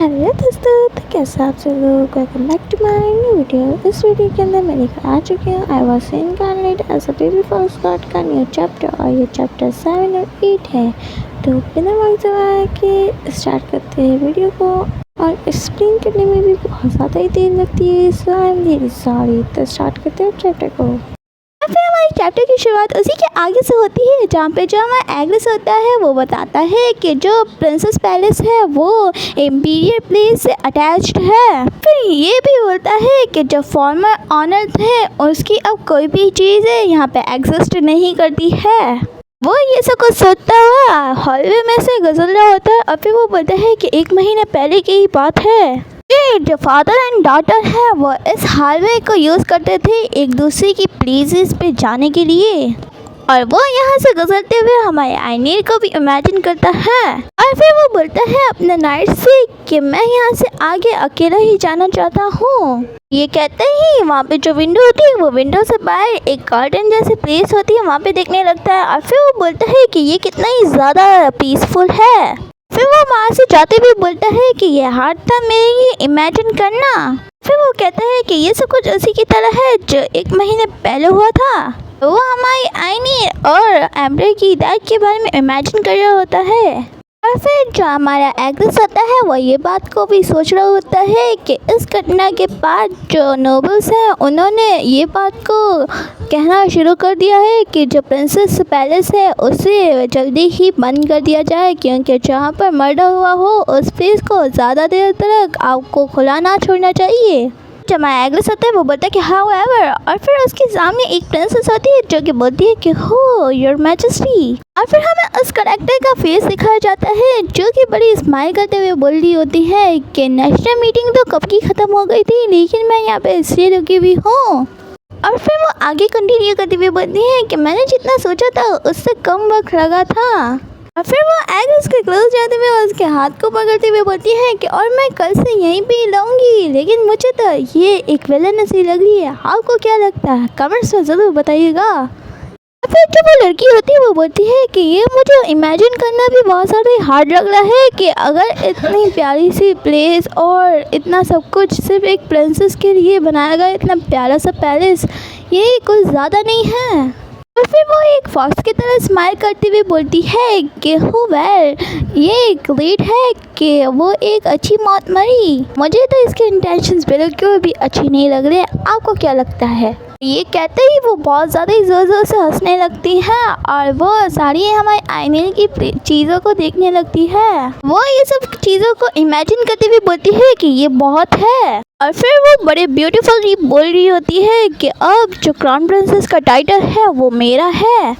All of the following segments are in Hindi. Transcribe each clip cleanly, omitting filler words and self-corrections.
हेलो दोस्तों, तो कैसे आप सब लोग। Welcome back to my new video. इस वीडियो के अंदर मैं लेकर आ चुकी हूँ I was incarnate as a baby fox god का न्यू चैप्टर, और ये चैप्टर 7 और 8 है। तो बिना वक्त गवाए के स्टार्ट करते हैं वीडियो को। और एक्सप्लेन करने में भी बहुत ज़्यादा ही देर लगती है, सो आई एम वेरी सॉरी। तो स्टार्ट करते हैं चैप्टर को। फिर हमारी चैप्टर की शुरुआत उसी के आगे से होती है, जहाँ पे जो हमारा एग्रेस होता है वो बताता है कि जो प्रिंसेस पैलेस है वो एम्पीरियल प्लेस से अटैच्ड है। फिर ये भी बोलता है कि जो फॉर्मर ऑनर थे उसकी अब कोई भी चीज़ है यहाँ पे एग्जिस्ट नहीं करती है। वो ये सब कुछ सोचता हुआ हॉलवे में से गुजर रहा होता है, और फिर वो बोलता है कि 1 महीने पहले की ही बात है। जो फादर एंड डॉटर है वो इस हाईवे को यूज़ करते थे एक दूसरे की प्लेसेस पे जाने के लिए, और वो यहाँ से गुजरते हुए हमारे आईनीर को भी इमेजिन करता है। और फिर वो बोलता है अपने नाइट से कि मैं यहाँ से आगे अकेला ही जाना चाहता हूँ। ये कहते ही वहाँ पे जो विंडो होती है वो विंडो से बाहर एक गार्डन जैसी प्लेस होती है, वहाँ पे देखने लगता है। और फिर वो बोलता है कि ये कितना ही ज़्यादा पीसफुल है। फिर वो वहाँ से जाते हुए बोलता है कि ये हार्ड था मेरे लिए इमेजिन करना। फिर वो कहता है कि ये सब कुछ उसी की तरह है जो 1 महीने पहले हुआ था। वो हमारी आईनी और एम्बर की डेथ के बारे में इमेजिन कर रहा होता है। और फिर जो हमारा एग्रेस होता है वो ये बात को भी सोच रहा होता है कि इस घटना के बाद जो नोबल्स हैं उन्होंने ये बात को कहना शुरू कर दिया है कि जो प्रिंसेस पैलेस है उसे जल्दी ही बंद कर दिया जाए, क्योंकि जहाँ पर मर्डर हुआ हो उस प्लेस को ज़्यादा देर तक आपको खुला ना छोड़ना चाहिए। जब हमारा एग्रेस होता है वो बोलता है कि हाउएवर, और फिर उसके सामने एक प्रिंसेस होती है जो कि बोलती है कि हो योर मैजेस्टी। और फिर हमें उस करेक्टर का फेस दिखाया जाता है जो कि बड़ी स्माइल करते हुए बोल रही होती है कि नेशनल मीटिंग तो कब की ख़त्म हो गई थी, लेकिन मैं यहाँ पे इसलिए रुकी हुई हूँ। और फिर वो आगे कंटिन्यू करते हुए बोलती है कि मैंने जितना सोचा था उससे कम वक्त लगा था। और फिर वो एग्रेस के क्लोज जाते हुए उसके हाथ को पकड़ते हुए बोलती है कि और मैं कल से यहीं पे लाऊंगी, लेकिन मुझे तो ये एक विलन सी लग रही है। आपको क्या लगता है, कमेंट्स में ज़रूर बताइएगा। और फिर जो वो लड़की होती है वो बोलती है कि ये मुझे इमेजिन करना भी बहुत ज़्यादा हार्ड लग रहा है कि अगर इतनी प्यारी सी प्लेस और इतना सब कुछ सिर्फ एक प्रिंसेस के लिए बनाया गया, इतना प्यारा सा पैलेस, ये कुछ ज़्यादा नहीं है। और फिर वो एक फॉक्स की तरह स्माइल करते हुए बोलती है कि हो वेल, ये ग्रेट है कि वो एक अच्छी मौत मरी। मुझे तो इसके इंटेंशंस बिल्कुल भी अच्छी नहीं लग रहे। आपको क्या लगता है? ये कहते ही वो बहुत ज़्यादा ही ज़ोर ज़ोर से हंसने लगती है, और वो सारी हमारे आईने की चीज़ों को देखने लगती है। वो ये सब चीज़ों को इमेजिन करते हुए बोलती है कि ये बहुत है। और फिर वो बड़े ब्यूटीफुली बोल रही होती है कि अब जो क्राउन प्रिंसेस का टाइटल है वो मेरा है।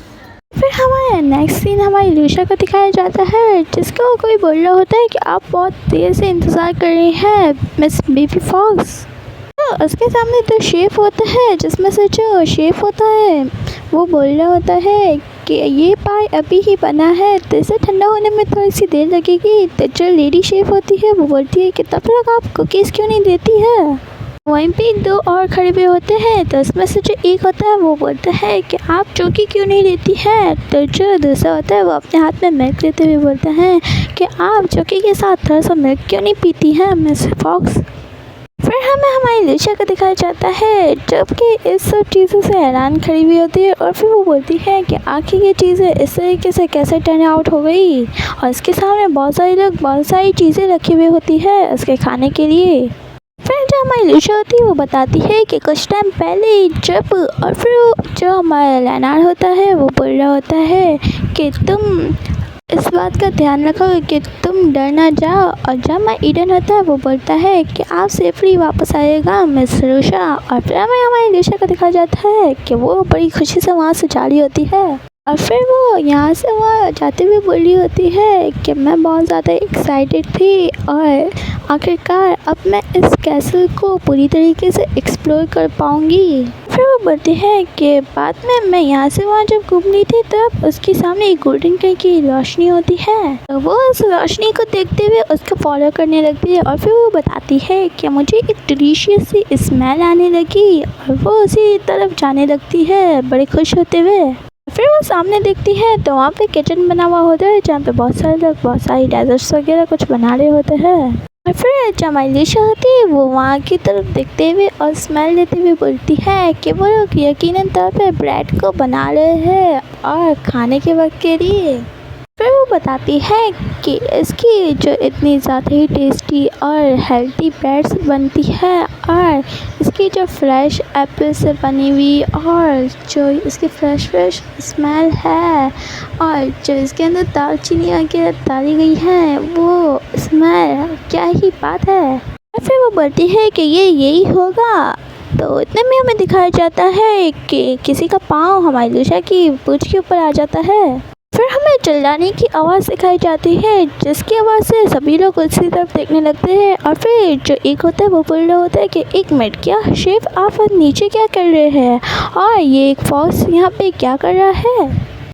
फिर हमारे नेक्स्ट सीन हमारी लूशा को दिखाया जाता है, जिसको कोई बोल रहा होता है कि आप बहुत देर से इंतज़ार कर रही हैं मिस बेबी फॉक्स। तो उसके सामने तो शेफ होता है, जिसमें से जो शेफ होता है वो बोल रहा होता है कि ये पाई अभी ही बना है तो इसे ठंडा होने में थोड़ी सी देर लगेगी। तो जो लेडी शेफ होती है वो बोलती है कि तब तक आप कुकीज़ क्यों नहीं देती है। वहीं पे 2 और खड़े हुए होते हैं, तो उसमें से जो एक होता है वो बोलता है कि आप चौकी क्यों नहीं लेती है। तो जो दूसरा होता है वो अपने हाथ में मिल्क लेते हुए बोलता है कि आप चौकी के साथ थोड़ा सा मिल्क क्यों नहीं पीती हैं मिस फॉक्स। फिर हमें हमारी लूशा को दिखाया जाता है जबकि इस सब चीज़ों से हैरान खड़ी हुई होती है, और फिर वो बोलती है कि आखिर ये चीज़ें इस तरीके से कैसे टर्न आउट हो गई। और इसके सामने बहुत सारे लोग बहुत सारी चीज़ें रखी हुई होती है उसके खाने के लिए। फिर जो हमारी लूशा होती है वो बताती है कि कुछ टाइम पहले जब, और फिर जो हमारा लेनार्ड होता है वो बोल रहा होता है कि तुम इस बात का ध्यान रखो कि तुम डर ना जाओ। और जब मैं ईडन होता है वो बोलता है कि आप सेफली वापस आएगा मिस लूशा। और फिर हमें हमारी लूशा को दिखाया जाता है कि वो बड़ी खुशी से वहाँ से जा रही होती है। और फिर वो यहाँ से वहाँ जाते हुए बोल रही होती है कि मैं बहुत ज़्यादा एक्साइटेड थी, और आखिरकार अब मैं इस कैसल को पूरी तरीके से एक्सप्लोर कर पाऊँगी। फिर वो बोलती है कि बाद में मैं यहाँ से वहाँ जब घूम रही थी तब उसके सामने एक गोल्डन कलर की रोशनी होती है। तो वो उस रोशनी को देखते हुए उसको फॉलो करने लगती है, और फिर वो बताती है कि मुझे एक डिलीशियस सी स्मेल आने लगी, और वो उसी तरफ जाने लगती है बड़े खुश होते हुए। फिर वो सामने देखती है तो वहाँ पे किचन बना हुआ होता है, जहाँ पे बहुत सारे लोग बहुत सारी डेजर्ट्स वगैरह कुछ बना रहे होते हैं। और फिर जब माइलिशा होती है वो वहाँ की तरफ देखते हुए और स्मेल लेते हुए बोलती है कि वो लोग यकीनन तौर पे ब्रेड को बना रहे हैं और खाने के वक्त के लिए। फिर वो बताती है कि इसकी जो इतनी ज़्यादा ही टेस्टी और हेल्दी ब्रेड्स बनती है और इसकी जो फ्रेश एप्पल से बनी हुई और जो इसकी फ्रेश स्मेल है और जो इसके अंदर दालचीनी वगैरह डाली गई है वो स्मेल क्या ही बात है। और फिर वो बोलती है कि ये यही होगा। तो इतने में हमें दिखाया जाता है कि किसी का पाँव हमारी लूशा की पूंछ के ऊपर आ जाता है। फिर हमें चिल्लाने की आवाज़ दिखाई जाती है जिसकी आवाज़ से सभी लोग उसी तरफ देखने लगते हैं। और फिर जो एक होता है वो बोल रहा होता है कि एक मिनट, क्या शेफ आप नीचे क्या कर रहे हैं और ये एक फॉक्स यहाँ पे क्या कर रहा है।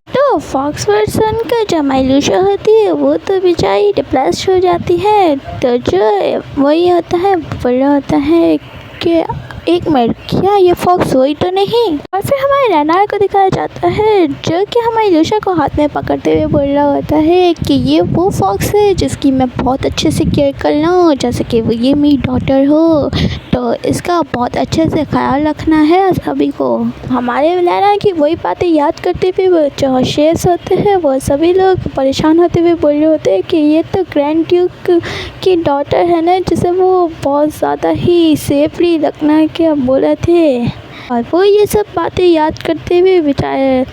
तो फॉक्स वर्सन का जो माइलूशा होती है वो तो बेचारी डिप्रेस हो जाती है। तो जो वही होता है बोल रहा होता है कि एक मिनट, क्या ये फॉक्स वही तो नहीं। और फिर हमारे रैनार को दिखाया जाता है जो कि हमारी लूशा को हाथ में पकड़ते हुए बोल रहा होता है कि ये वो फॉक्स है जिसकी मैं बहुत अच्छे से केयर कर लूँ, जैसे कि वो ये मेरी डॉटर हो, तो इसका बहुत अच्छे से ख्याल रखना है सभी को। हमारे रैनार की वही बातें याद करते हुए वो जो शेफ्स होते हैं वो सभी लोग परेशान होते हुए बोल रहे होते हैं कि ये तो ग्रैंड ड्यूक की डॉटर है ना, जिसे वो बहुत ज़्यादा ही सेफली रखना क्या बोले थे। और वो ये सब बातें याद करते हुए बेचारे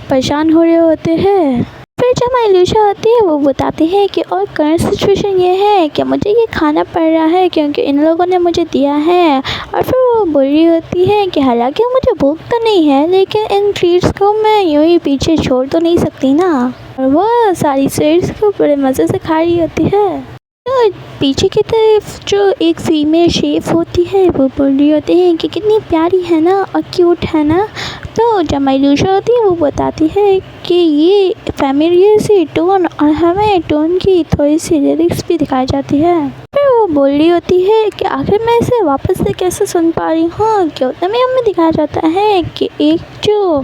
परेशान हो रहे होते हैं। फिर जब हमारी लूशा आती है वो बताती है कि और करंट सिचुएशन ये है कि मुझे ये खाना पड़ रहा है क्योंकि इन लोगों ने मुझे दिया है। और फिर वो बोल रही होती है कि हालांकि मुझे भूख तो नहीं है लेकिन इन ट्रीट्स को मैं यूँ ही पीछे छोड़ तो नहीं सकती ना। और वो सारी स्वीट्स को बड़े मज़े से खा रही होती है। तो पीछे की तरफ जो एक फीमेल शेफ होती है वो बोल रही होती है कि कितनी प्यारी है ना और क्यूट है ना। तो जब माइलूशा होती है वो बताती है कि ये फैमिलियर सी टोन और हमें टोन की थोड़ी सी लिरिक्स भी दिखाई जाती है। फिर वो बोल रही होती है कि आखिर मैं इसे वापस से कैसे सुन पा रही हूँ, क्योंकि हमें दिखाया जाता है कि एक जो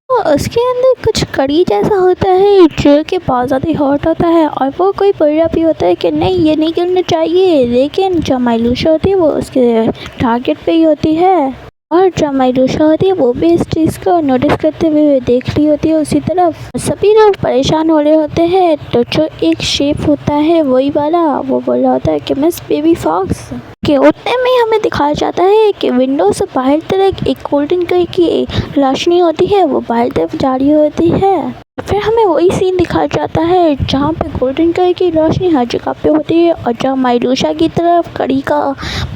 उसके अंदर कुछ कड़ी जैसा होता है जो कि बहुत ज़्यादा हॉट होता है और वो कोई बुरा भी होता है कि नहीं ये नहीं करना चाहिए, लेकिन जो माइलूशा होती है वो उसके टारगेट पे ही होती है। और जो माइलूशा होती है वो भी इस चीज़ को नोटिस करते हुए देख रही होती है उसी तरफ। सभी लोग परेशान हो रहे होते हैं। तो जो एक शेफ होता है वही वाला वो बोल रहा होता है कि मिस बेबी फॉक्स के उतने में हमें दिखाया जाता है कि विंडो से बाहर तरफ एक गोल्डन कलर की रोशनी होती है वो बाहर तरफ जा रही होती है। फिर हमें वही सीन दिखाया जाता है जहाँ पे गोल्डन कलर की रोशनी हर जगह पे होती है और जहाँ माइलूशा की तरफ कड़ी का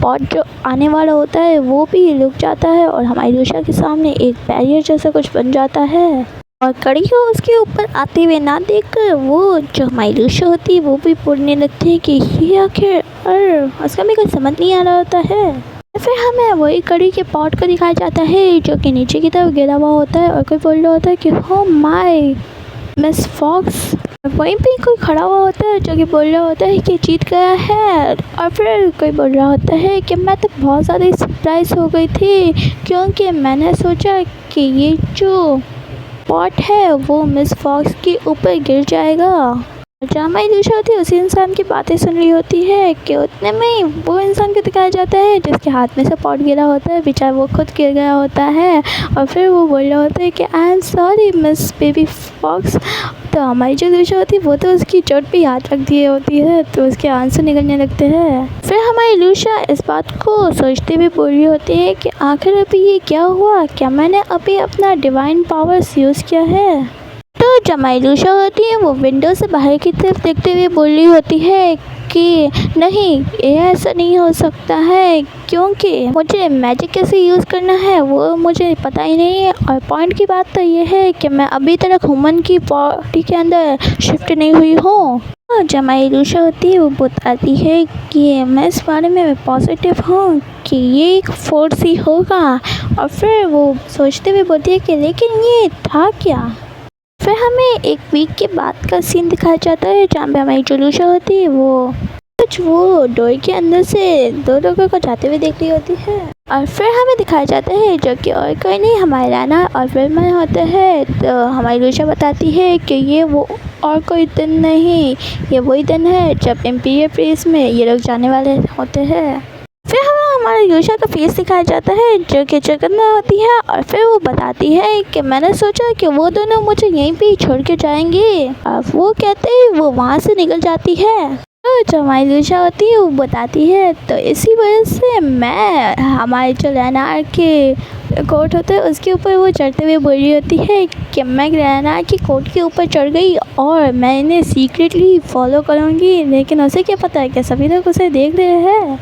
पॉट जो आने वाला होता है वो भी रुक जाता है और हमारी लूशा के सामने एक बैरियर जैसा कुछ बन जाता है। और कड़ी को उसके ऊपर आते हुए ना देखकर वो जो माइलूशा होती है वो भी बोलने लगती है कि ये आखिर, और उसका भी कुछ समझ नहीं आ रहा होता है। फिर हमें वही कड़ी के पॉट को दिखाया जाता है जो कि नीचे की तरफ गिरा हुआ होता है और कोई बोल रहा होता है कि हो माय मिस फॉक्स। वहीं पे कोई खड़ा हुआ होता है जो कि बोल रहा होता है कि जीत गया है। और फिर कोई बोल रहा होता है कि मैं तो बहुत ज़्यादा सरप्राइज हो गई थी क्योंकि मैंने सोचा कि ये जो पॉट है वो मिस फॉक्स के ऊपर गिर जाएगा। जहाँ माइलूशा होती है उसी इंसान की बातें सुन रही होती है कि उतने में वो इंसान को दिखाया जाता है जिसके हाथ में से पॉट गिरा होता है, बेचारा वो खुद गिर गया होता है। और फिर वो बोल रहा होता है कि I am sorry miss baby fox. तो हमारी जो लूशा होती है वो तो उसकी चोट पे हाथ रख दिए होती है तो उसके आंसू निकलने लगते हैं। फिर हमारी लूशा इस बात को सोचते हुए बोल रही होती है कि आखिर अभी ये क्या हुआ, क्या मैंने अभी अपना डिवाइन पावर्स यूज़ किया है। तो जब माइलूशा होती है वो विंडो से बाहर की तरफ देखते हुए बोल रही होती है कि नहीं ये ऐसा नहीं हो सकता है क्योंकि मुझे मैजिक कैसे यूज़ करना है वो मुझे पता ही नहीं है। और पॉइंट की बात तो ये है कि मैं अभी तक ह्यूमन की बॉडी के अंदर शिफ्ट नहीं हुई हूँ। और जब माइलूशा होती है वो बताती है कि मैं इस बारे में पॉजिटिव हूँ कि ये एक फोर्स ही होगा। और फिर वो सोचते हुए बोलती है कि लेकिन ये था क्या। फिर हमें एक वीक के बाद का सीन दिखाया जाता है जहाँ पे हमारी जो लूशा होती है वो डोर के अंदर से दो लोगों को जाते हुए देख रही होती है। और फिर हमें दिखाया जाता है जो कि और कोई नहीं हमारे राना और विलन होते हैं। तो हमारी लूशा बताती है कि ये वो और कोई दिन नहीं, ये वही दिन है जब इम्पीरियल प्लेस में ये लोग जाने वाले होते हैं। फिर हमें हमारे लूशा का फेस दिखाया जाता है जो कि जगन में होती है। और फिर वो बताती है कि मैंने सोचा कि वो दोनों मुझे यहीं पे ही छोड़ के जाएंगे। और वो कहते ही वो वहाँ से निकल जाती है। तो जो हमारी लूशा होती है वो बताती है तो इसी वजह से मैं हमारे जो लेनार के कोट होते हैं उसके ऊपर वो चढ़ते हुए बोल रही होती है कि मैं लेनार की कोट के ऊपर चढ़ गई और मैं इन्हें सीक्रेटली फॉलो करूँगी। लेकिन उसे क्या पता है कि सभी लोग उसे देख रहे हैं।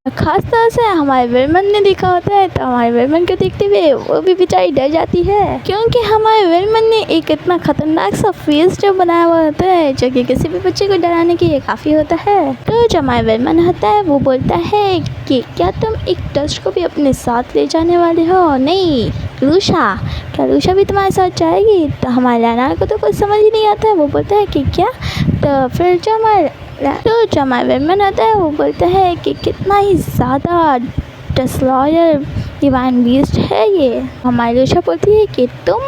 खास तौर से हमारे विलन ने देखा होता है तो हमारे विलन को देखते हुए वो भी बेचारी डर जाती है, क्योंकि हमारे विलन ने एक इतना खतरनाक सा फेस जो बनाया हुआ होता है जो कि किसी भी बच्चे को डराने के लिए काफ़ी होता है। तो जो हमारा विलन होता है वो बोलता है कि क्या तुम एक डस्ट को भी अपने साथ ले जाने वाले हो? नहीं लूशा, क्या लूशा भी तुम्हारे साथ जाएगी? तो हमारे लेनार को तो कुछ समझ ही नहीं आता है। वो बोलता है कि क्या? तो फिर जो हमारा विलन होता है वो बोलता है कि कितना ही ज़्यादा डिसलॉयल डिवाइन बीस्ट है ये। हमारी लूशा बोलती है कि तुम।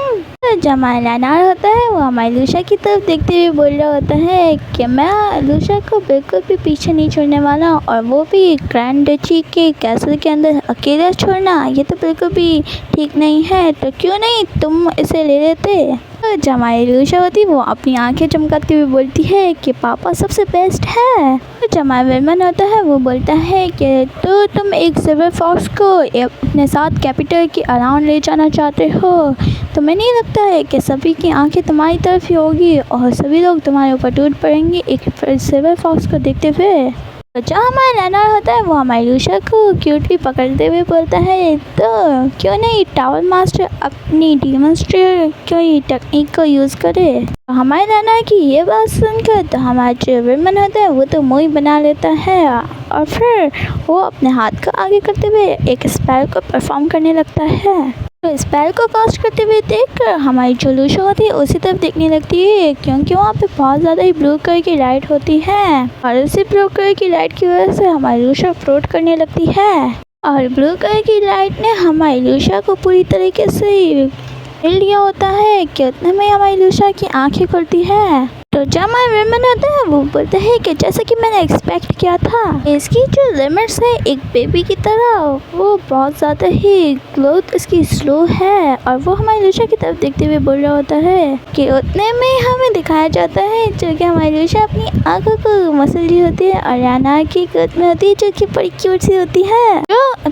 जो हमारा लेनार होता है वो हमारी लूशा की तरफ देखते हुए बोल रहा होता है कि मैं लूशा को बिल्कुल भी पीछे नहीं छोड़ने वाला, और वो भी ग्रैंड डची के कैसल के अंदर अकेला छोड़ना ये तो बिल्कुल भी ठीक नहीं है। तो क्यों नहीं तुम इसे ले लेते? तो जो हमारी लूशा होती है वो अपनी आंखें चमकाती हुई बोलती है कि पापा सबसे बेस्ट है। तो जो हमारा विलन होता है वो बोलता है कि तो तुम एक सिल्वर फॉक्स को अपने साथ कैपिटल के अराउंड ले जाना चाहते हो। तुम्हें नहीं लगता है कि सभी की आंखें तुम्हारी तरफ ही होगी और सभी लोग तुम्हारे ऊपर टूट पड़ेंगे एक सिल्वर फॉक्स को देखते हुए? तो जो हमारा लेनार होता है वो हमारी लूशा को क्यूटली पकड़ते हुए बोलता है तो क्यों नहीं टावर मास्टर अपनी डीमोन्स्ट्रेट की टेक्निक को यूज़ करे। तो हमारे लेनार की ये बात सुनकर तो हमारा जो विलन होता है वो तो मुँह ही बना लेता है और फिर वो अपने हाथ को आगे करते हुए एक स्पेल को परफॉर्म करने लगता है। तो स्पेल को कास्ट करते हुए देखकर हमारी जो लूशा होती है उसी तरफ देखने लगती है, क्योंकि वहाँ पे बहुत ज़्यादा ही ब्लू कलर की लाइट होती है और इसी ब्लू कलर की लाइट की वजह से हमारी लूशा फ्लोट करने लगती है। और ब्लू कलर की लाइट ने हमारी लूशा को पूरी तरीके से हिल लिया होता है कि उतने में हमारी लूशा की आंखें खुलती है। तो जब हमारा विलन होता है वो बोलता है कि जैसा कि मैंने एक्सपेक्ट किया था, इसकी जो लिमिट्स है एक बेबी की तरह, वो बहुत ज़्यादा ही ग्रोथ इसकी स्लो है। और वो हमारी लूशा की तरफ देखते हुए बोल रहा होता है कि उतने में हमें दिखाया जाता है जो कि हमारी लूशा अपनी आंखों को मसल रही होती है और लेनार की गोद में होती है जो कि बड़ी क्यूट सी होती है।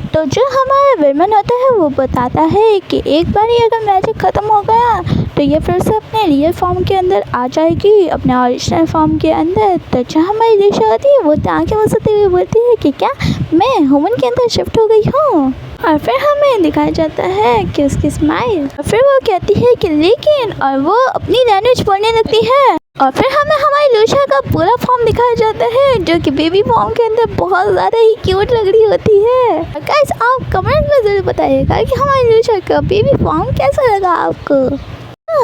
तो जो हमारा विलन होता है वो बताता है कि एक बार ही अगर मैजिक ख़त्म हो गया तो ये फिर से अपने रियल फॉर्म के अंदर आ जाएगी, अपने ओरिजिनल फॉर्म के अंदर। तो जो हमारी लूशा होती है वो आंखें मसलते हुए बोलती है कि क्या मैं ह्यूमन के अंदर शिफ्ट हो गई हूँ। और फिर हमें दिखाया जाता है कि उसकी स्माइल, और फिर वो कहती है कि लेकिन, और वो अपनी लैंग्वेज बोलने लगती है। और फिर हमें हमारी लूशा का पूरा फॉर्म दिखाया जाता है जो कि बेबी फॉर्म के अंदर बहुत ज़्यादा ही क्यूट लग रही होती है। गाइस आप कमेंट में ज़रूर बताइएगा कि हमारी लूशा का बेबी फॉर्म कैसा लगा आपको।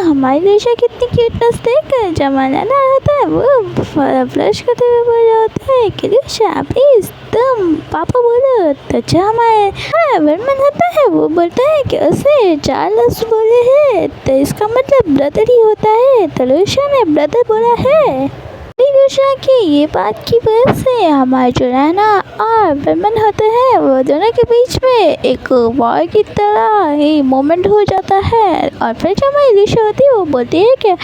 हमारी लूशा कितनी क्यूटनेस देखकर जो हमारा लेनार होता है वो फ्लश करते हुए बोल रहा होता है कि लूशा प्लीज़ तुम पापा बोलो। तो जो हमारा विलन होता है वो बोलता है कि उसे 4 लफ्ज़ बोले हैं तो इसका मतलब ब्रदर ही होता है। तो लूशा ने ब्रदर बोला है। लूशा की ये बात की वजह से हमारे जो लेना और विलन होते हैं वो दोनों के बीच में एक वॉर की तरह ही मोमेंट हो जाता है। और फिर जो हमारी लूशा होती है वो बोलती है कि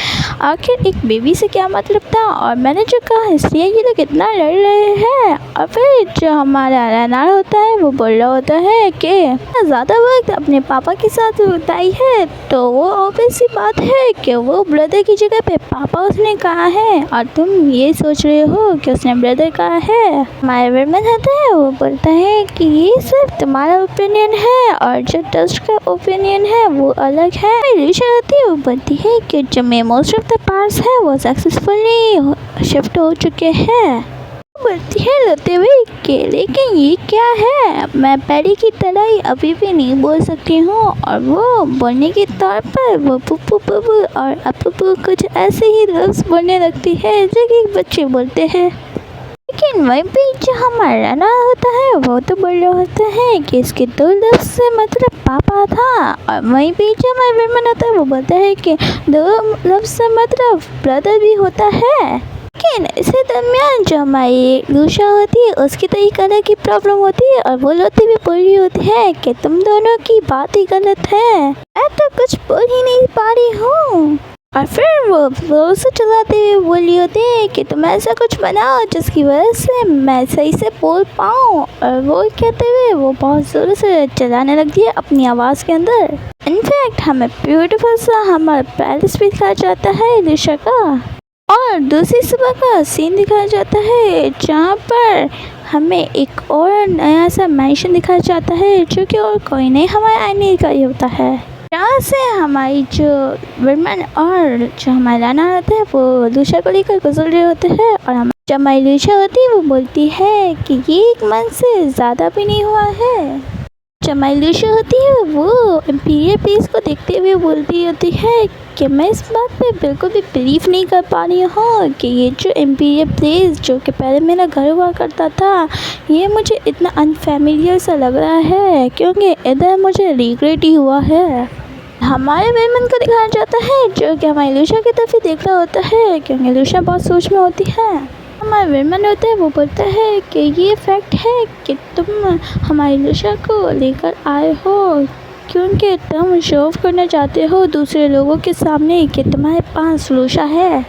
आखिर एक बेबी से क्या मतलब था, और मैंने जो कहा इसलिए ये लोग इतना लड़ रहे हैं। और फिर जो हमारा लेनार होता है वो बोल रहा होता है कि ज़्यादा वक्त अपने पापा के साथ बिताई है तो वो ऑब्वियस सी बात है कि वो ब्रदर की जगह पे पापा उसने कहा है, और तुम ये सोच रहे हो कि उसने ब्रदर कहा है। हमारा विलन होता है वो बोलता है कि ये सिर्फ तुम्हारा ओपिनियन है और जो डस्ट का ओपिनियन है वो अलग है। लूशा होती है वो बोलती है कि जो मोस्ट ऑफ द पार्ट्स है वो सक्सेसफुली शिफ्ट हो चुके हैं। बोलती है रोते हुए कि लेकिन ये क्या है, मैं पहले की तरह ही अभी भी नहीं बोल सकती हूँ। और वो बोलने के तौर पर वो पुप्पू पुप्पू और अपुप्पू कुछ ऐसे ही लफ्ज़ बोलने लगती है जो कि बच्चे बोलते हैं। लेकिन वहीं पे जो हमारा ना होता है वो तो बोल रहा होता है कि इसके दो लफ्ज़ से मतलब पापा था, और वहीं पे जो हमारा विमन होता है वो बोलता है कि दो लफ्ज़ से मतलब ब्रदर भी होता है। लेकिन इसी दरमियान जो हमारी लूशा होती है उसकी तो एक अलग की प्रॉब्लम होती है, और वो लोती भी बोल रही होती है कि तुम दोनों की बात ही गलत है, मैं तो कुछ बोल ही नहीं पा रही हूँ। और फिर वो जोर से चलाते हुए बोली होती है कि तुम ऐसा कुछ बनाओ जिसकी वजह से मैं सही से बोल पाऊँ, और वो कहते हुए वो बहुत ज़ोर से चलाने लगती है अपनी आवाज़ के अंदर। इनफैक्ट हमें ब्यूटीफुल सा हमारा पैलेस भी दिखाया जाता है लूशा का, और दूसरी सुबह का सीन दिखाया जाता है जहाँ पर हमें एक और नया सा मैंशन दिखाया जाता है जो कि और कोई नहीं हमारे आईने का ही होता है। यहाँ से हमारी जो वर्मन और जो हमारा लाना होता है वो लूशा को लेकर गुजर रहे होते हैं, और जो हमारी लूशा होती है वो बोलती है कि ये एक मन से ज़्यादा भी नहीं हुआ है। जो हमारी लूशा होती है वो इम्पीरियल प्लेस को देखते हुए बोलती होती है कि मैं इस बात पे बिल्कुल भी बिलीव नहीं कर पा रही हूँ कि ये जो इम्पीरियल प्लेस जो कि पहले मेरा घर हुआ करता था ये मुझे इतना अनफेमिलियर सा लग रहा है, क्योंकि इधर मुझे रिग्रेट ही हुआ है। हमारे वेमन को दिखाया जाता है जो कि हमारी लूशा की तरफ ही देख रहा होता है, क्योंकि लूशा बहुत सोच में होती है। हमारा वेमन होता है वो बोलता है कि ये फैक्ट है कि तुम हमारी लूशा को लेकर आए हो क्योंकि तुम शो ऑफ करना चाहते हो दूसरे लोगों के सामने कि तुम्हारे पास लूशा है।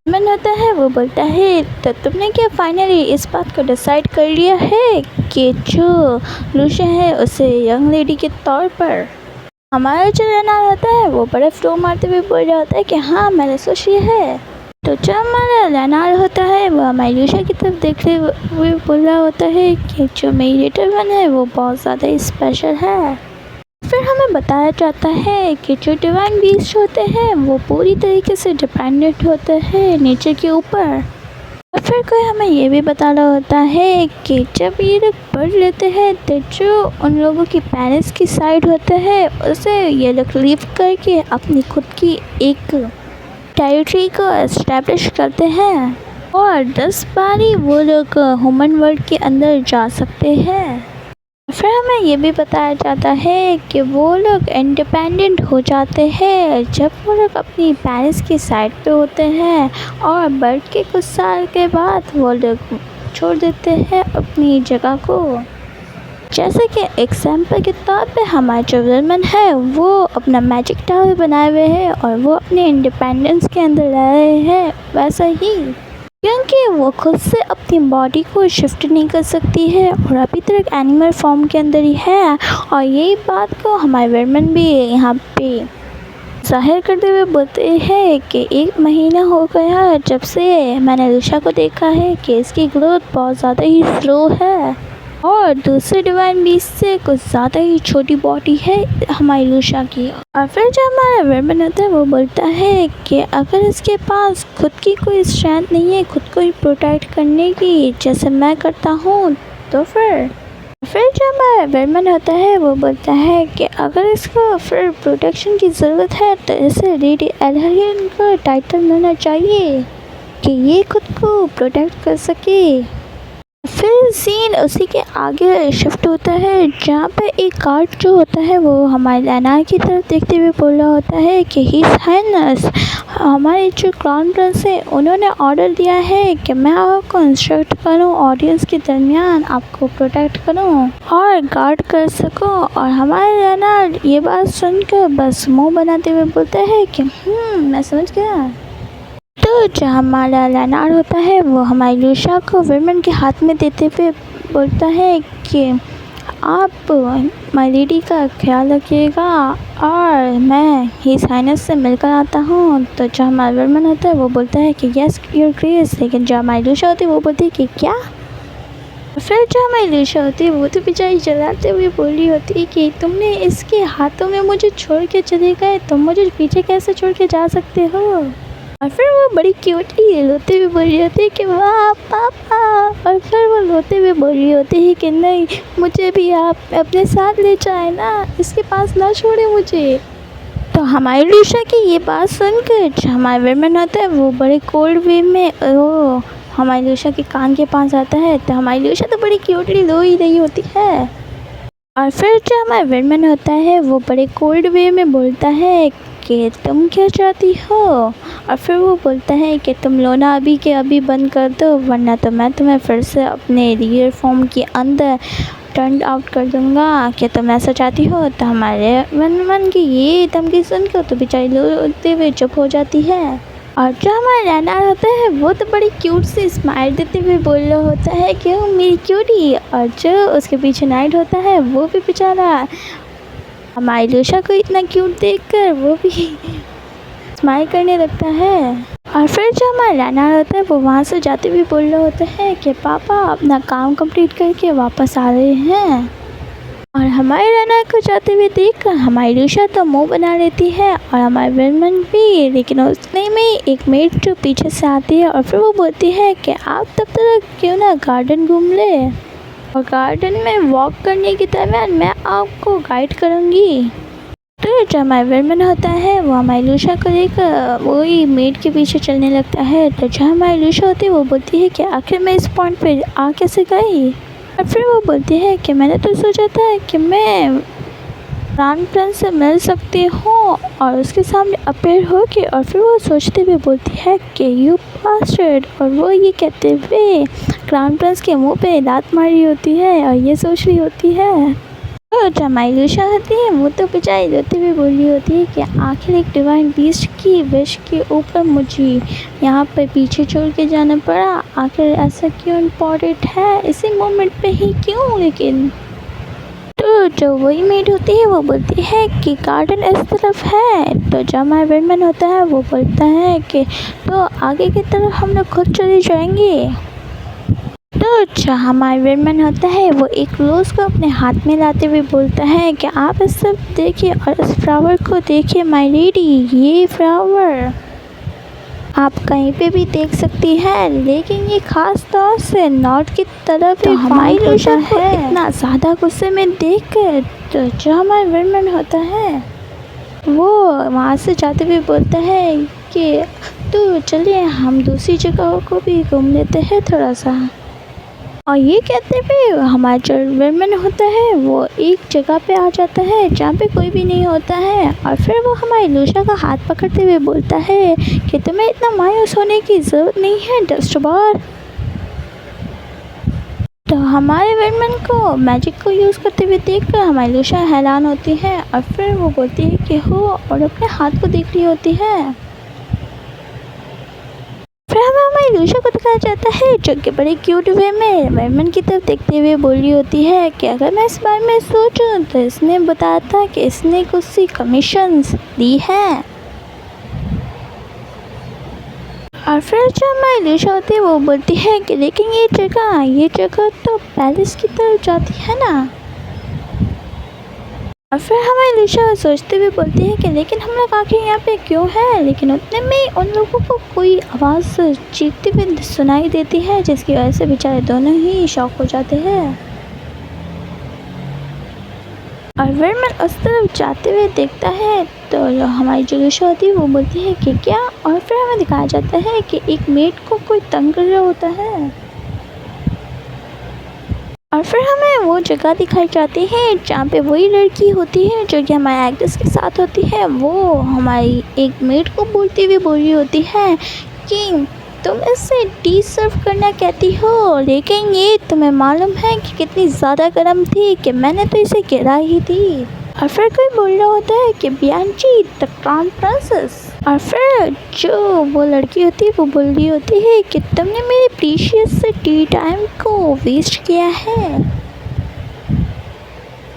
मन होता है वो बोलता है तो तुमने क्या फाइनली इस बात को डिसाइड कर लिया है कि जो लूशा है उसे यंग लेडी के तौर पर। हमारा जो रहना होता है वो बड़ा फ्लो मारते हुए बोल रहा होता है कि हाँ मैंने सोच लिया है। तो जब हमारा लेनार होता है वो हमारी लूशा की तरफ देखते हुए बोल रहा होता है कि जो मेरी लिटिल वन है वो बहुत ज़्यादा ही स्पेशल है। फिर हमें बताया जाता है कि जो डिवाइन बीस्ट होते हैं वो पूरी तरीके से डिपेंडेंट होते हैं नेचर के ऊपर। और फिर कोई हमें ये भी बता रहा होता है कि जब ये लोग पढ़ लेते हैं तो जो उन लोगों की पेरेंट्स की साइड होते हैं उसे ये लोग लीव करके अपनी खुद की एक टेरिटरी को एस्टेब्लिश करते हैं, और 10 बारी वो लोग ह्यूमन वर्ल्ड के अंदर जा सकते हैं। फिर हमें ये भी बताया जाता है कि वो लोग इंडिपेंडेंट हो जाते हैं जब वो लोग अपनी पेरेंट्स की साइड पे होते हैं, और बर्थ के कुछ साल के बाद वो लोग छोड़ देते हैं अपनी जगह को। जैसे कि एग्जाम्पल के तौर पे हमारा जो विलन है वो अपना मैजिक टावर बनाए हुए है और वो अपने इंडिपेंडेंस के अंदर रह रहे हैं, वैसा ही क्योंकि वो खुद से अपनी बॉडी को शिफ्ट नहीं कर सकती है और अभी तक एनिमल फॉर्म के अंदर ही है। और यही बात को हमारे वर्मन भी यहाँ पे जाहिर करते हुए बोलते हैं कि 1 महीना हो गया जब से मैंने लूशा को देखा है कि इसकी ग्रोथ बहुत ज़्यादा ही स्लो है, और दूसरे डिवाइन बीस्ट से कुछ ज़्यादा ही छोटी बॉडी है हमारी लूशा की। और फिर जब हमारा वर्मन होता है वो बोलता है कि अगर इसके पास खुद की कोई स्ट्रेंथ नहीं है खुद को ही प्रोटेक्ट करने की जैसे मैं करता हूँ, तो फिर जो हमारा वर्मन होता है वो बोलता है कि अगर इसको फिर प्रोटेक्शन की ज़रूरत है तो इसे लेडी एल्हरियन का टाइटल मिलना चाहिए कि ये खुद को प्रोटेक्ट कर सके। फिर सीन उसी के आगे शिफ्ट होता है जहाँ पे एक गार्ड जो होता है वो हमारे लेनार की तरफ देखते हुए बोल रहा होता है कि हिज हाइनेस हमारे जो क्राउन प्रिंस है उन्होंने ऑर्डर दिया है कि मैं आपको इंस्ट्रक्ट करूं, ऑडियंस के दरमियान आपको प्रोटेक्ट करूं और गार्ड कर सकूं। और हमारे लेनार ये बात सुनकर बस मुँह बनाते हुए बोलता है कि मैं समझ गया। तो जो हमारा लेनार होता है वो हमारी लूशा को वर्मन के हाथ में देते हुए बोलता है कि आप माय लेडी का ख्याल रखिएगा और मैं हिज हाइनेस से मिलकर आता हूँ। तो जो हमारा वर्मन होता है वो बोलता है कि यस योर ग्रेस, लेकिन जो हमारी लूशा होती है वो बोलती है कि क्या। फिर जो हमारी लूशा होती है वो तो बेचारी जलाते हुए बोली होती है कि तुमने इसके हाथों में मुझे छोड़ के चले गए, तुम मुझे पीछे कैसे छोड़ के जा सकते हो। और फिर वो बड़ी क्यूटली रोते हुए बोल रही होती है कि वाह पापा, और फिर वो रोते हुए बोल रही होती है कि नहीं मुझे भी आप अपने साथ ले जाए ना, इसके पास ना छोड़े मुझे। तो हमारी लूशा की ये बात सुनकर जो हमारा वर्मन होता है वो बड़े कोल्ड वे में वो हमारी लूशा के कान के पास आता है तो हमारी लूशा तो बड़ी क्यूटली रो ही रही होती है। और फिर जो हमारा विलन होता है वो बड़े कोल्ड वे में बोलता है कि तुम क्या चाहती हो। और फिर वो बोलता है कि तुम लोना अभी के अभी बंद कर दो, वरना तो मैं तुम्हें फिर से अपने रियल फॉर्म के अंदर टर्न आउट कर दूंगा। कि तुम ऐसा चाहती हो। तो हमारे मन की ये धमकी सुनकर तो बेचारी रोते हुए चुप हो जाती है। और जो हमारा रैना होता है वो तो बड़ी क्यूट सी स्माइल देते हुए बोल रहा होता है कि वो मेरी क्यूटी। और जो उसके पीछे नाइट होता है वो भी बेचारा हमारी लूशा को इतना क्यूट देखकर वो भी स्माइल करने लगता है। और फिर जो हमारा रैना होता है वो वहाँ से जाते हुए बोल रहा होता है कि पापा अपना काम कंप्लीट करके वापस आ रहे हैं। और हमारे रैना को जाते हुए देखकर हमारी लूशा तो मुंह बना लेती है और हमारे विलन भी। लेकिन उतने में एक मेड जो पीछे से आती है और फिर वो बोलती है कि आप तब तक क्यों ना गार्डन घूम ले, और गार्डन में वॉक करने के दरमियान मैं आपको गाइड करूँगी। तो जो हमारा विलन होता है वो हमारी लूशा को लेकर वही मेड के पीछे चलने लगता है। तो जो हमारी लूशा होती है वो बोलती है कि आखिर मैं इस पॉइंट पे आ कैसे गई। और फिर वो बोलती है कि मैंने तो सोचा था कि मैं क्राउन प्रिंस से मिल सकती हूँ और उसके सामने अपेयर होके। और फिर वो सोचते हुए बोलती है कि यू बास्टर्ड। और वो ये कहते हुए क्राउन प्रिंस के मुंह पे लात मारी होती है और ये सोच रही होती है। तो जो हमारी लूशा होती है वो तो बेचारी रोते हुए बोल रही होती है कि आखिर एक डिवाइन बीस्ट की विश के ऊपर मुझे यहाँ पर पीछे छोड़ के जाना पड़ा। आखिर ऐसा क्यों इम्पोर्टेंट है, इसी मोमेंट पे ही क्यों। लेकिन तो जो वही मेड होती है वो बोलती है कि गार्डन इस तरफ है। तो जो हमारा विलन होता है वो बोलता है कि तो आगे की तरफ हम लोग खुद चले जाएंगे। तो जो हमारा विलन होता है वो एक रोज़ को अपने हाथ में लाते हुए बोलता है कि आप इस सब देखिए और इस फ्लावर को देखिए माय लेडी। ये फ्लावर आप कहीं पे भी देख सकती हैं, लेकिन ये ख़ास तौर से नॉर्थ की तरफ तो हमारी लूशा को इतना ज़्यादा गुस्से में देखकर तो जो हमारा विलन होता है वो वहाँ से जाते हुए बोलता है कि तो चलिए हम दूसरी जगहों को भी घूम लेते हैं थोड़ा सा। और ये कहते हुए हमारा जो विलन होता है वो एक जगह पे आ जाता है जहाँ पे कोई भी नहीं होता है। और फिर वो हमारी लूशा का हाथ पकड़ते हुए बोलता है कि तुम्हें इतना मायूस होने की ज़रूरत नहीं है डस्टबॉल। तो हमारे विलन को मैजिक को यूज़ करते हुए देखकर हमारी लूशा हैरान होती है। और फिर वो बोलती है कि हो और अपने हाथ को देख रही होती है। फिर हमें हमारी लूशा को दिखाया जाता है जो कि बड़े क्यूट वे में विलन की तरफ देखते हुए बोल रही होती है कि अगर मैं इस बारे में सोचूं तो इसने बताया था कि इसने कुछ सी कमीशंस दी है। और फिर जो हमारी लूशा होती है वो बोलती है कि लेकिन ये जगह तो पैलेस की तरफ जाती है ना। और फिर हमारी लूशा सोचते हुए बोलती है कि लेकिन हम लोग आखिर यहाँ पे क्यों हैं। लेकिन उतने में उन लोगों को कोई आवाज़ चीखते हुए सुनाई देती है जिसकी वजह से बेचारे दोनों ही शॉक हो जाते हैं। और विलन उस तरफ जाते हुए देखता है तो जो हमारी जो लूशा होती है वो बोलती है कि क्या। और फिर हमें दिखाया जाता है कि एक मेड को कोई तंग कर रहा होता है। और फिर हमें वो जगह दिखाई जाती है जहाँ पे वही लड़की होती है जो कि हमारे एक्ट्रेस के साथ होती है। वो हमारी एक मेड को बोलती हुई बोल रही होती है कि तुम इससे टी सर्व करना कहती हो, लेकिन ये तुम्हें मालूम है कि कितनी ज़्यादा गर्म थी कि मैंने तो इसे गिरा ही दी। और फिर कोई बोल रहा होता है कि बियांची द क्राउन प्रिंसेस। और फिर जो वो लड़की होती है वो बोल रही होती है कि तुमने मेरे प्रीशियस से टी टाइम को वेस्ट किया है।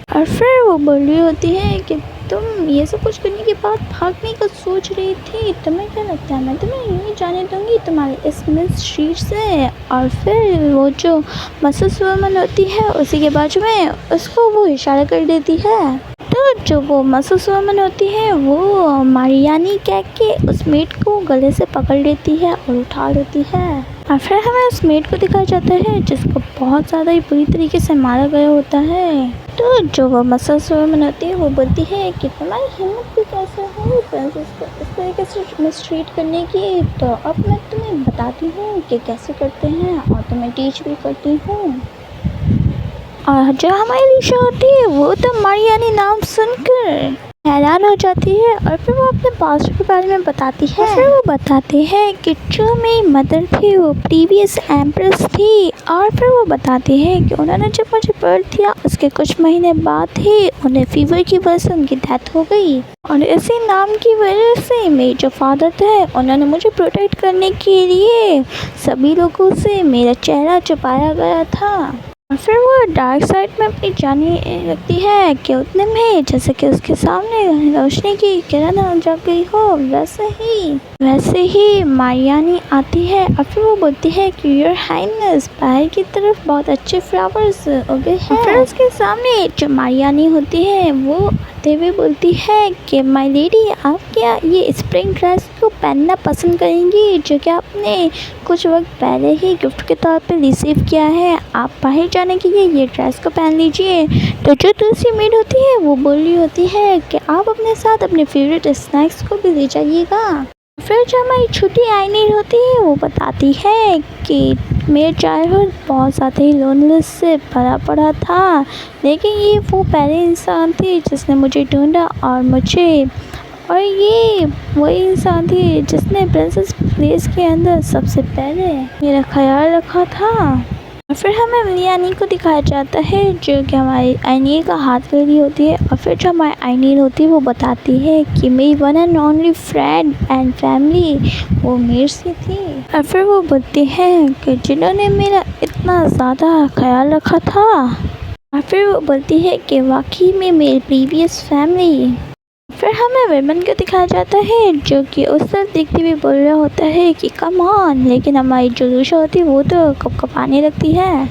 और फिर वो बोल रही होती है कि तुम ये सब कुछ करने के बाद भागने का सोच रही थी, तुम्हें क्या लगता है मैं तुम्हें नहीं जाने दूंगी तुम्हारे इस मिस स्ट्रीट से। और फिर वो जो मसल्स वुमन होती है उसी के बाजू में उसको वो इशारा कर देती है। तो जो वो मसल्स वुमन होती है वो मारियानी कह के उस मेड को गले से पकड़ लेती है और उठा लेती है। और फिर हमें उस मेड को दिखाया जाता है जिसको बहुत ज़्यादा ही बुरी तरीके से मारा गया होता है। तो जो वो मसल्स वुमन होती है वो बोलती है कि तुम्हारी हिम्मत भी कैसे है प्रिंसेस को इस तरीके से मिसट्रीट करने की, तो अब मैं तुम्हें बताती हूँ कि कैसे करते हैं और तुम्हें टीच भी करती हूँ। और जो हमारी लिशा होती है वो तो मारियानी नाम सुनकर हैरान हो जाती है और फिर वो अपने पास्ट के बारे में बताती है। फिर वो बताती है कि जो मेरी मदर थी वो प्रीवियस एम्प्रेस थी, और फिर वो बताती है कि उन्होंने जब मुझे बर्थ दिया उसके कुछ महीने बाद ही उन्हें फीवर की वजह से उनकी डेथ हो गई, और इसी नाम की वजह से मेरे जो फादर थे उन्होंने मुझे प्रोटेक्ट करने के लिए सभी लोगों से मेरा चेहरा छुपाया गया था। और फिर वो डार्क साइड में अपनी जाने लगती है कि उतने में जैसे कि उसके सामने रोशनी की किरण आ जा गई हो, वैसे ही मारियानी आती है और फिर वो बोलती है कि योर हाइनेस बाहर की तरफ बहुत अच्छे फ्लावर्स उगे हैं। फिर उसके सामने जो मारियानी होती है वो आते हुए बोलती है कि माय लेडी, आप क्या ये स्प्रिंग ड्रेस को पहनना पसंद करेंगी जो कि आपने कुछ वक्त पहले ही गिफ्ट के तौर पे रिसीव किया है? आप बाहर जाने के लिए ये ड्रेस को पहन लीजिए। तो जो दूसरी मेड होती है वो बोल रही होती है कि आप अपने साथ अपने फेवरेट स्नैक्स को भी ले जाइएगा। फिर जो हमारी छोटी आइनीर होती है वो बताती है कि मेरा चाइल्डहुड बहुत ज़्यादा ही लोनलेस से भरा पड़ा था, लेकिन ये वो पहले इंसान थी जिसने मुझे ढूंढा और ये वही इंसान थी जिसने प्रिंसेस प्लेस के अंदर सबसे पहले मेरा ख्याल रखा था। और फिर हमें मिलियानी को दिखाया जाता है जो कि हमारी आइनीर का हाथ ले रही होती है, और फिर जो हमारी आइनीर होती है वो बताती है कि मेरी one and only friend and family वो मेर्सी थी। और फिर वो बोलती है कि जिन्होंने मेरा इतना ज़्यादा ख्याल रखा था। और फिर वो बोलती है कि वाकई में मेरी प्रीवियस फैमिली। फिर हमें वेमन को दिखाया जाता है जो कि उस तरफ देखते हुए बोल रहा होता है कि कम ऑन, लेकिन हमारी जो लूशा होती है वो तो कपकपाने लगती है।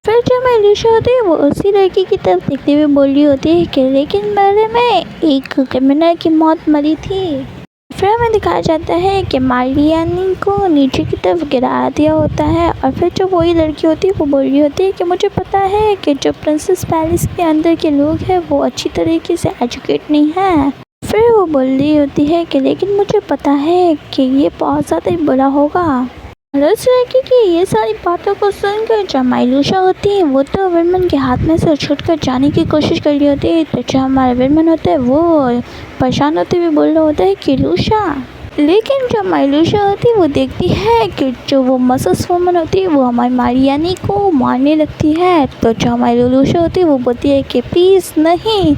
फिर जो हमारी लूशा होती है वो उसी लड़की की तरफ देखते हुए बोल रही होती है कि लेकिन मेरे में एक क्रिमिनल की मौत मरी थी। फिर हमें दिखाया जाता है कि मारियानी को नीचे की तरफ गिरा दिया होता है, और फिर जो वही लड़की होती है वो बोल रही होती है कि मुझे पता है कि जो प्रिंसेस पैलेस के अंदर के लोग हैं वो अच्छी तरीके से एजुकेट नहीं है। फिर वो बोल रही होती है कि लेकिन मुझे पता है कि ये बहुत ज़्यादा ही बुरा होगा। और उस लड़की की ये सारी बातों को सुनकर जो माइलूशा होती है वो तो विरमन के हाथ में से छूट कर जाने की कोशिश कर रही होती है। तो जो हमारा विरमन होता है वो परेशान होते हुए बोल रहा होता है कि लूशा, लेकिन जो माइलूशा होती है वो देखती है कि जो वो मसल्स वुमन होती है वो हमारी मारियानी को मारने लगती है। तो जो हमारी लूशा होती है वो बोलती है कि प्लीज़ नहीं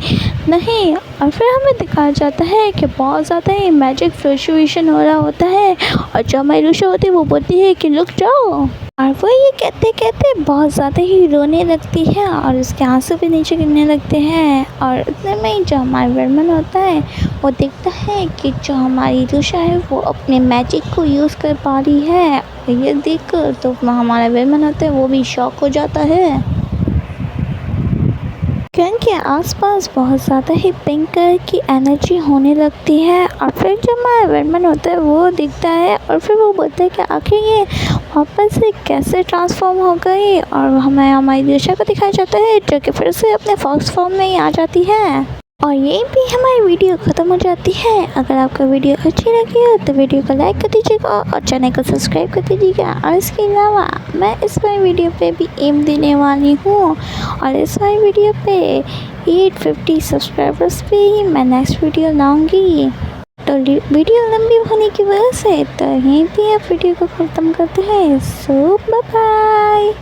नहीं। और फिर हमें दिखाया जाता है कि बहुत ज़्यादा ही मैजिक फ्लक्चुएशन हो रहा होता है, और जो हमारी लूशा होती है वो बोलती है कि रुक जाओ। और वो ये कहते कहते बहुत ज़्यादा ही रोने लगती है और उसके आंसू भी नीचे गिरने लगते हैं। और इतने में ही जो हमारा वर्मन होता है वो देखता है कि जो हमारी लूशा है वो अपने मैजिक को यूज़ कर पा रही है। और ये देखकर तो हमारा वर्मन होता है वो भी शॉक हो जाता है, क्योंकि आसपास बहुत ज़्यादा ही पिंक कलर की एनर्जी होने लगती है। और फिर जब हमारा वर्मन होता है वो दिखता है और फिर वो बोलता है कि आखिर ये वापस से कैसे ट्रांसफॉर्म हो गई। और हमें हमारी दिशा को दिखाया जाता है जो कि फिर से अपने फॉक्स फॉर्म में ही आ जाती है। और यहीं भी हमारी वीडियो ख़त्म हो जाती है। अगर आपको वीडियो अच्छी लगी हो तो वीडियो को लाइक कर दीजिएगा और चैनल को सब्सक्राइब कर दीजिएगा। और इसके अलावा मैं इस वाली वीडियो पे भी एम देने वाली हूँ, और इस वाली वीडियो पे 850 सब्सक्राइबर्स पे ही मैं नेक्स्ट वीडियो लाऊँगी। तो वीडियो लंबी होने की वजह से तो यहीं पे आप वीडियो को ख़त्म करते हैं। सो बाय बाय।